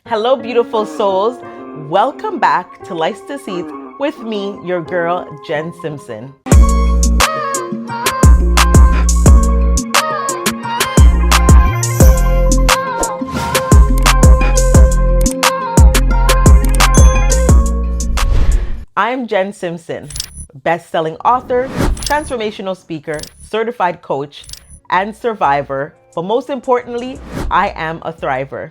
Hello, beautiful souls. Welcome back to Life's Deceit with me, your girl, Jen Simpson. I'm Jen Simpson, best-selling author, transformational speaker, certified coach, and survivor. But most importantly, I am a thriver.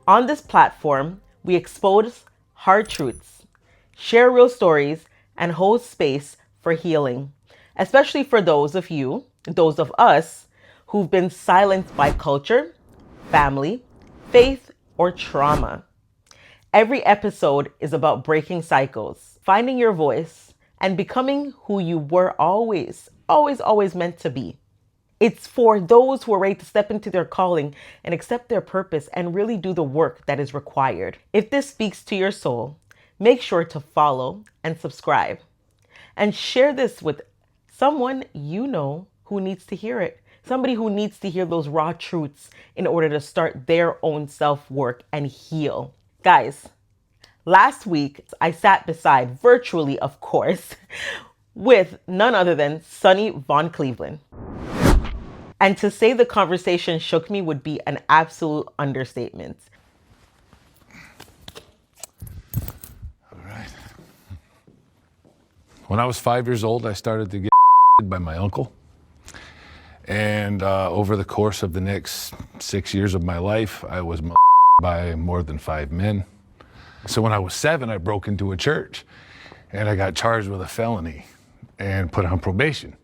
On this platform, we expose hard truths, share real stories, and hold space for healing, especially for those of us, who've been silenced by culture, family, faith, or trauma. Every episode is about breaking cycles, finding your voice, and becoming who you were always meant to be. It's for those who are ready to step into their calling and accept their purpose and really do the work that is required. If this speaks to your soul, make sure to follow and subscribe. And share this with someone you know who needs to hear it. Somebody who needs to hear those raw truths in order to start their own self-work and heal. Guys, last week I sat beside, virtually of course, with none other than Sonny Von Cleveland. And to say the conversation shook me would be an absolute understatement. All right. When I was 5 years old, I started to get by my uncle. And over the course of the next 6 years of my life, I was by more than 5 men. So when I was 7, I broke into a church and I got charged with a felony and put on probation.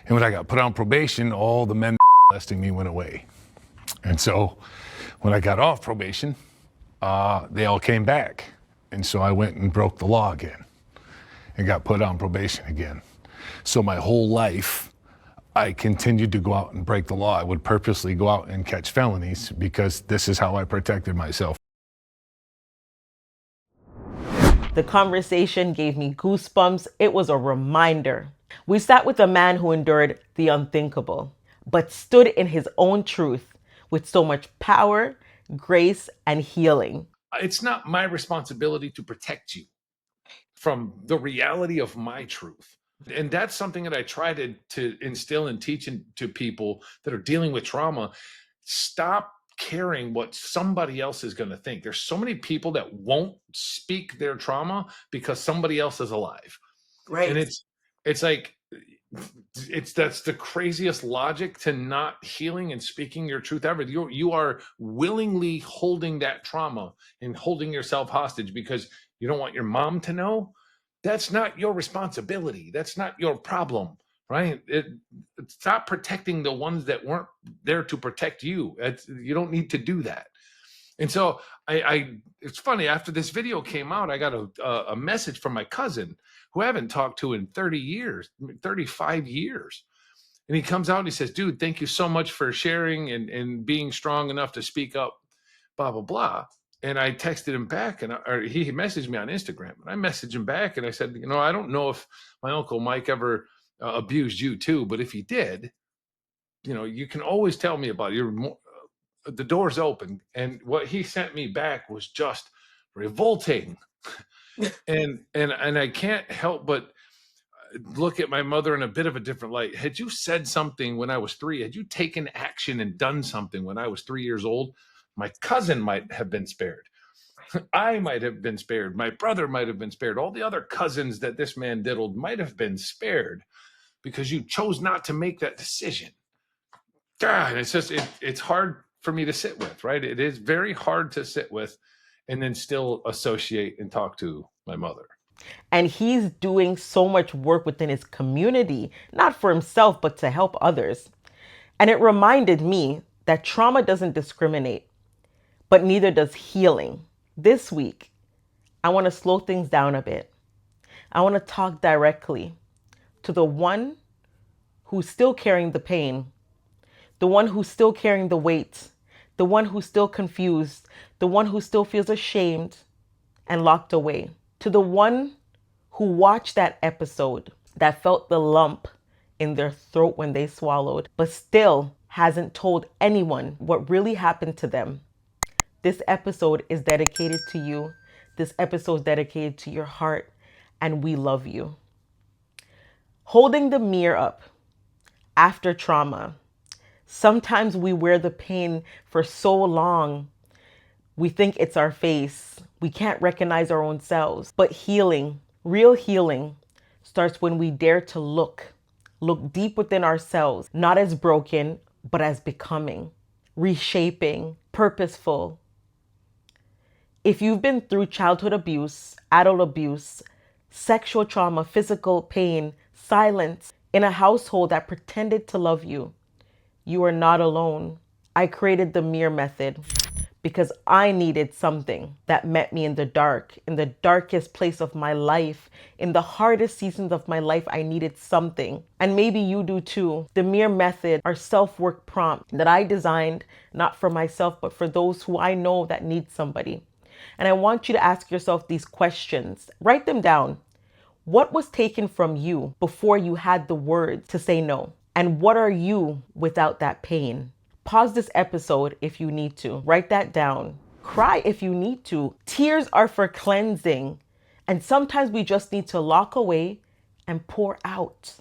And when I got put on probation, all the men molesting me went away. And so when I got off probation, they all came back. And so I went and broke the law again and got put on probation again. So my whole life, I continued to go out and break the law. I would purposely go out and catch felonies because this is how I protected myself. The conversation gave me goosebumps. It was a reminder. We sat with a man who endured the unthinkable, but stood in his own truth with so much power, grace, and healing. It's not my responsibility to protect you from the reality of my truth. And that's something that I try to instill and teach to people that are dealing with trauma. Stop caring what somebody else is going to think. There's so many people that won't speak their trauma because somebody else is alive. Right. And it's like, that's the craziest logic to not healing and speaking your truth ever. You are willingly holding that trauma and holding yourself hostage because you don't want your mom to know. That's not your responsibility. That's not your problem, right? Stop protecting the ones that weren't there to protect you. You don't need to do that. And so it's funny, after this video came out, I got a message from my cousin who I haven't talked to in 30 years, 35 years. And he comes out and he says, dude, thank you so much for sharing and being strong enough to speak up, blah, blah, blah. And I texted him back, or he messaged me on Instagram. And I messaged him back and I said, I don't know if my Uncle Mike ever abused you too, but if he did, you can always tell me about it. The door's open. And what he sent me back was just revolting. and I can't help but look at my mother in a bit of a different light. Had you said something when I was 3, had you taken action and done something when I was 3 years old, my cousin might have been spared. I might have been spared. My brother might have been spared. All the other cousins that this man diddled might have been spared because you chose not to make that decision. God, it's just, it's hard for me to sit with, right? It is very hard to sit with and then still associate and talk to my mother. And he's doing so much work within his community, not for himself, but to help others. And it reminded me that trauma doesn't discriminate, but neither does healing. This week, I want to slow things down a bit. I want to talk directly to the one who's still carrying the pain, the one who's still carrying the weight, the one who's still confused, the one who still feels ashamed and locked away, to the one who watched that episode, that felt the lump in their throat when they swallowed, but still hasn't told anyone what really happened to them. This episode is dedicated to you. This episode is dedicated to your heart, and we love you. Holding the mirror up after trauma. Sometimes we wear the pain for so long. We think it's our face. We can't recognize our own selves. But healing, real healing, starts when we dare to look deep within ourselves, not as broken, but as becoming, reshaping, purposeful. If you've been through childhood abuse, adult abuse, sexual trauma, physical pain, silence in a household that pretended to love you, you are not alone. I created the mirror method because I needed something that met me in the darkest place of my life, in the hardest seasons of my life. I needed something. And maybe you do too. The mirror method are self-work prompts that I designed, not for myself, but for those who I know that need somebody. And I want you to ask yourself these questions. Write them down. What was taken from you before you had the words to say no? And what are you without that pain? Pause this episode if you need to. Write that down. Cry if you need to. Tears are for cleansing. And sometimes we just need to lock away and pour out.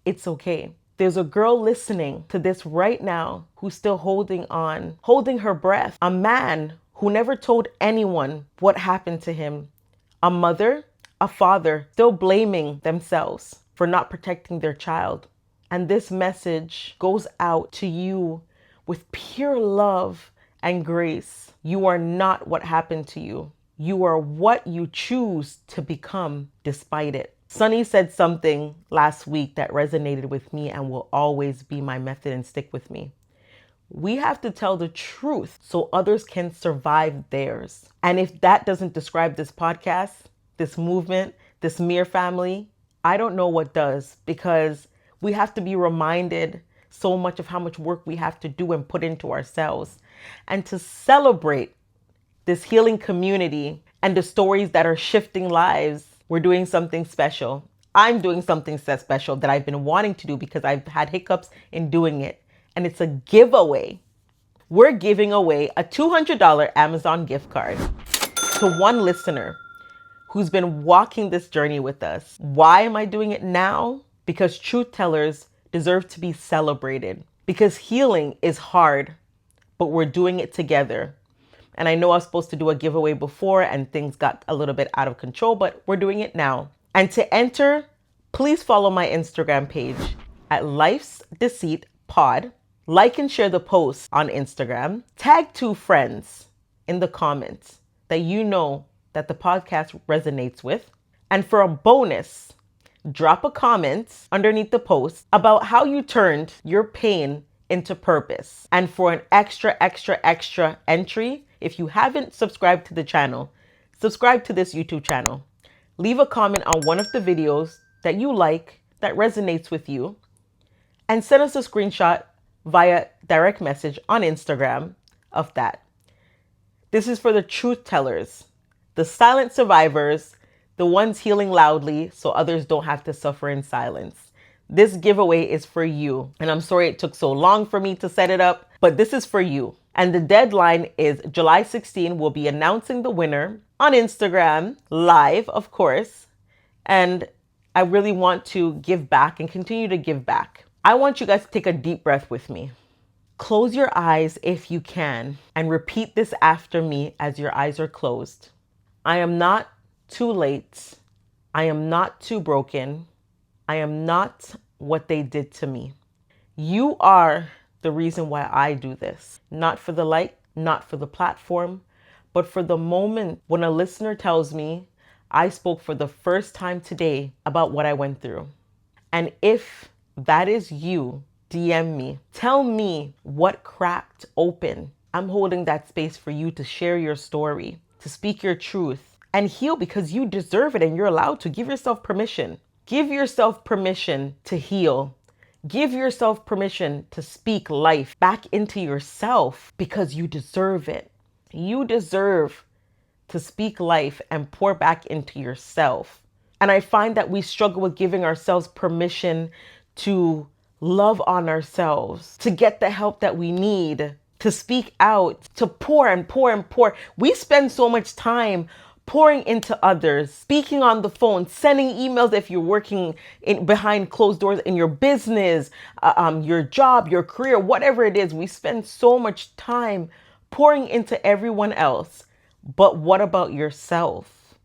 It's okay. There's a girl listening to this right now who's still holding on, holding her breath. A man who never told anyone what happened to him. A mother, a father, still blaming themselves for not protecting their child. And this message goes out to you with pure love and grace. You are not what happened to you. You are what you choose to become despite it. Sunny said something last week that resonated with me and will always be my method and stick with me. We have to tell the truth so others can survive theirs. And if that doesn't describe this podcast, this movement, this Mir family, I don't know what does, because we have to be reminded so much of how much work we have to do and put into ourselves. And to celebrate this healing community and the stories that are shifting lives, we're doing something special. I'm doing something special that I've been wanting to do because I've had hiccups in doing it. And it's a giveaway. We're giving away a $200 Amazon gift card to one listener who's been walking this journey with us. Why am I doing it now? Because truth tellers deserve to be celebrated. Because healing is hard, but we're doing it together. And I know I was supposed to do a giveaway before and things got a little bit out of control, but we're doing it now. And to enter, please follow my Instagram page at Life's Deceit Pod. Like and share the post on Instagram. Tag 2 friends in the comments that you know that the podcast resonates with. And for a bonus, drop a comment underneath the post about how you turned your pain into purpose. And for an extra entry, if you haven't subscribed to the channel, subscribe to this YouTube channel. Leave a comment on one of the videos that you like, that resonates with you, and send us a screenshot via direct message on Instagram of that. This is for the truth tellers, the silent survivors, the ones healing loudly so others don't have to suffer in silence. This giveaway is for you. And I'm sorry it took so long for me to set it up, but this is for you. And the deadline is July 16. We'll be announcing the winner on Instagram, live, of course. And I really want to give back and continue to give back. I want you guys to take a deep breath with me. Close your eyes if you can and repeat this after me as your eyes are closed. I am not too late. I am not too broken. I am not what they did to me. You are the reason why I do this. Not for the like, not for the platform, but for the moment when a listener tells me I spoke for the first time today about what I went through. And if that is you, DM me. Tell me what cracked open. I'm holding that space for you to share your story, to speak your truth, and heal because you deserve it and you're allowed to. Give yourself permission. Give yourself permission to heal. Give yourself permission to speak life back into yourself because you deserve it. You deserve to speak life and pour back into yourself. And I find that we struggle with giving ourselves permission to love on ourselves, to get the help that we need, to speak out, to pour and pour and pour. We spend so much time pouring into others, speaking on the phone, sending emails if you're working in behind closed doors in your business, your job, your career, whatever it is. We spend so much time pouring into everyone else. But what about yourself?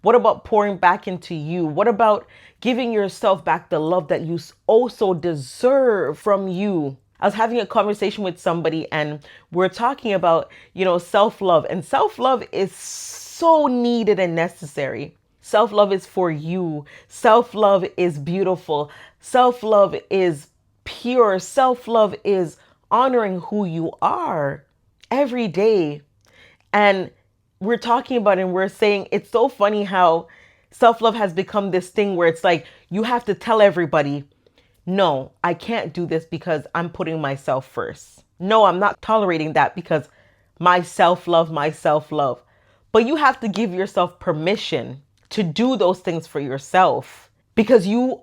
What about pouring back into you? What about giving yourself back the love that you also deserve from you? I was having a conversation with somebody and we're talking about, self-love. And self-love is so needed and necessary. Self-love is for you. Self-love is beautiful. Self-love is pure. Self-love is honoring who you are every day. And we're talking about it and we're saying it's so funny how self-love has become this thing where it's like you have to tell everybody, no, I can't do this because I'm putting myself first. No, I'm not tolerating that because my self-love. But you have to give yourself permission to do those things for yourself because you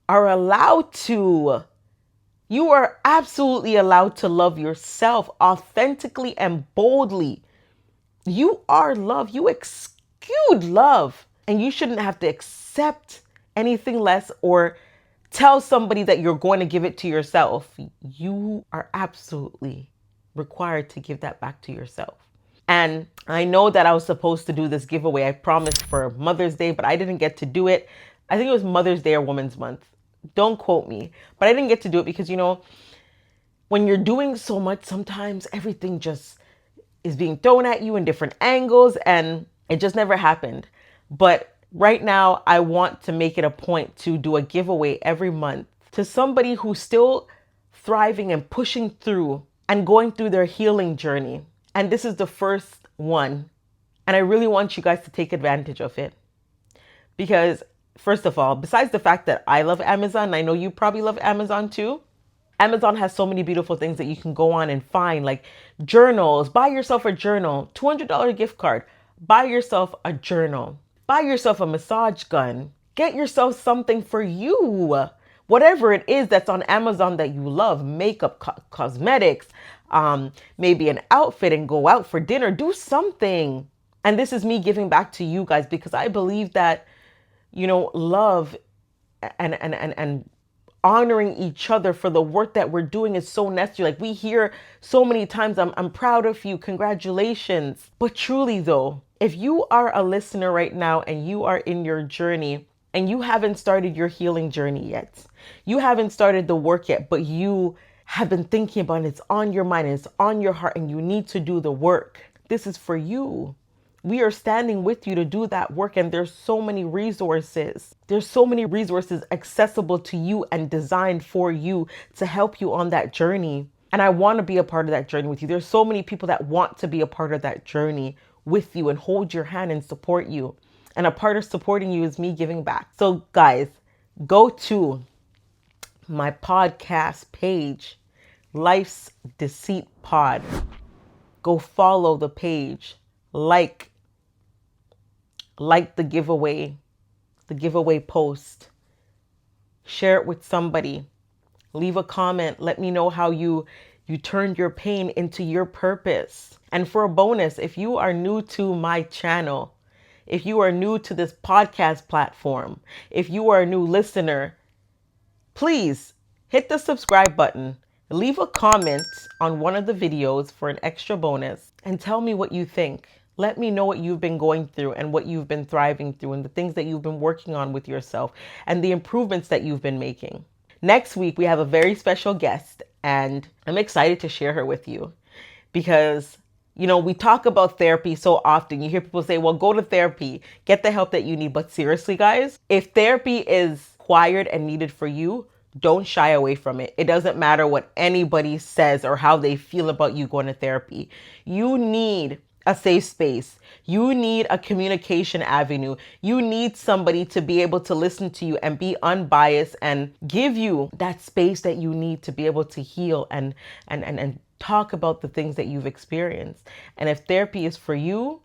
are allowed to. You are absolutely allowed to love yourself authentically and boldly. You are love. You exude love. And you shouldn't have to accept anything less or tell somebody that you're going to give it to yourself. You are absolutely required to give that back to yourself. And I know that I was supposed to do this giveaway. I promised for Mother's Day, but I didn't get to do it. I think it was Mother's Day or Women's Month. Don't quote me. But I didn't get to do it because, when you're doing so much, sometimes everything just is being thrown at you in different angles and it just never happened. But right now, I want to make it a point to do a giveaway every month to somebody who's still thriving and pushing through and going through their healing journey. And this is the first one. And I really want you guys to take advantage of it. Because first of all, besides the fact that I love Amazon, I know you probably love Amazon too. Amazon has so many beautiful things that you can go on and find, like journals. Buy yourself a journal, $200 gift card. Buy yourself a journal. Buy yourself a massage gun. Get yourself something for you. Whatever it is that's on Amazon that you love, makeup, cosmetics, maybe an outfit and go out for dinner. Do something. And this is me giving back to you guys because I believe that, love and honoring each other for the work that we're doing is so necessary. Like we hear so many times, I'm proud of you. Congratulations. But truly though, if you are a listener right now and you are in your journey and you haven't started your healing journey yet, you haven't started the work yet, but you have been thinking about it, it's on your mind, and it's on your heart, and you need to do the work. This is for you. We are standing with you to do that work. And there's so many resources. There's so many resources accessible to you and designed for you to help you on that journey. And I want to be a part of that journey with you. There's so many people that want to be a part of that journey with you and hold your hand and support you. And a part of supporting you is me giving back. So guys, go to my podcast page, Life's Deceit Pod. Go follow the page. Like the giveaway post, share it with somebody, leave a comment, let me know how you turned your pain into your purpose. And for a bonus, if you are new to my channel, if you are new to this podcast platform, if you are a new listener, please hit the subscribe button, leave a comment on one of the videos for an extra bonus, and tell me what you think. Let me know what you've been going through and what you've been thriving through and the things that you've been working on with yourself and the improvements that you've been making. Next week, we have a very special guest and I'm excited to share her with you because, we talk about therapy so often. You hear people say, well, go to therapy, get the help that you need. But seriously, guys, if therapy is required and needed for you, don't shy away from it. It doesn't matter what anybody says or how they feel about you going to therapy. You need a safe space. You need a communication avenue. You need somebody to be able to listen to you and be unbiased and give you that space that you need to be able to heal and talk about the things that you've experienced. And if therapy is for you,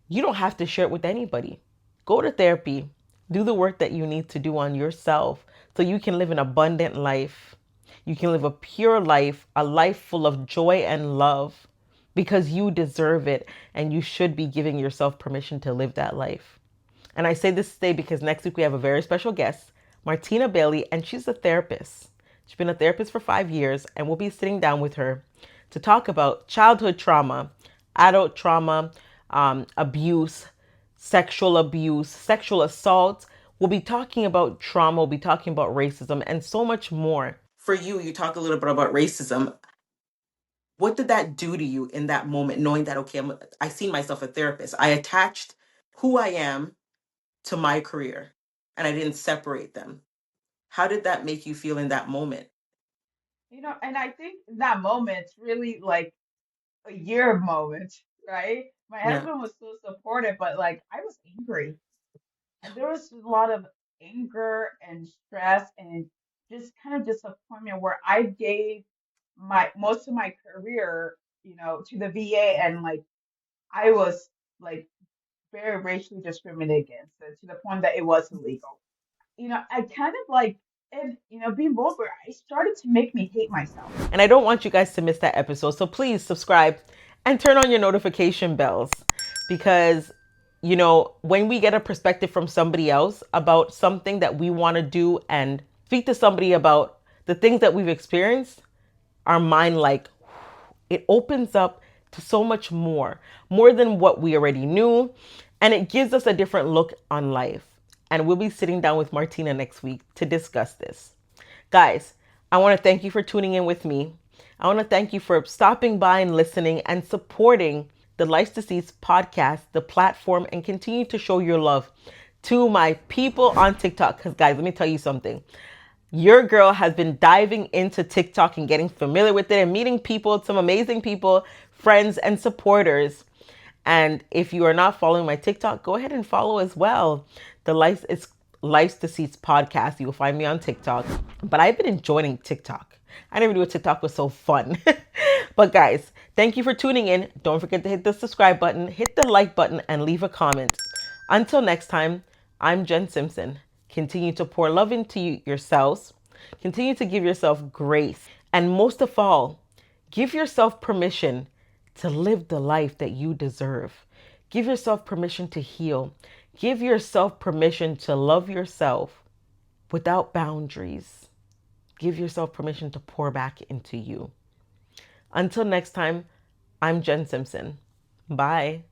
you don't have to share it with anybody. Go to therapy. Do the work that you need to do on yourself so you can live an abundant life. You can live a pure life, a life full of joy and love, because you deserve it and you should be giving yourself permission to live that life. And I say this today because next week we have a very special guest, Martina Bailey, and she's a therapist. She's been a therapist for 5 years, and we'll be sitting down with her to talk about childhood trauma, adult trauma, abuse, sexual assault. We'll be talking about trauma, we'll be talking about racism, and so much more. For you, you talk a little bit about racism. What did that do to you in that moment, knowing that, okay, I see myself a therapist. I attached who I am to my career and I didn't separate them. How did that make you feel in that moment? And I think that moment's really like a year moment, right? My Yeah. husband was so supportive, but like I was angry. And there was a lot of anger and stress and just kind of disappointment where I gave my most of my career, to the VA, and like I was like very racially discriminated against, to the point that it was illegal. I kind of like, and being vulgar, it started to make me hate myself. And I don't want you guys to miss that episode. So please subscribe and turn on your notification bells, because, when we get a perspective from somebody else about something that we want to do and speak to somebody about the things that we've experienced, our mind, like, it opens up to so much more than what we already knew. And it gives us a different look on life. And we'll be sitting down with Martina next week to discuss this. Guys, I want to thank you for tuning in with me. I want to thank you for stopping by and listening and supporting the Life's Deceit podcast, the platform, and continue to show your love to my people on TikTok. Because, guys, let me tell you something. Your girl has been diving into TikTok and getting familiar with it and meeting people, some amazing people, friends, and supporters. And if you are not following my TikTok, go ahead and follow as well. The Life's Deceits podcast. You will find me on TikTok. But I've been enjoying TikTok. I never knew TikTok was so fun. But guys, thank you for tuning in. Don't forget to hit the subscribe button, hit the like button, and leave a comment. Until next time, I'm Jen Simpson. Continue to pour love into yourselves. Continue to give yourself grace. And most of all, give yourself permission to live the life that you deserve. Give yourself permission to heal. Give yourself permission to love yourself without boundaries. Give yourself permission to pour back into you. Until next time, I'm Jen Simpson. Bye.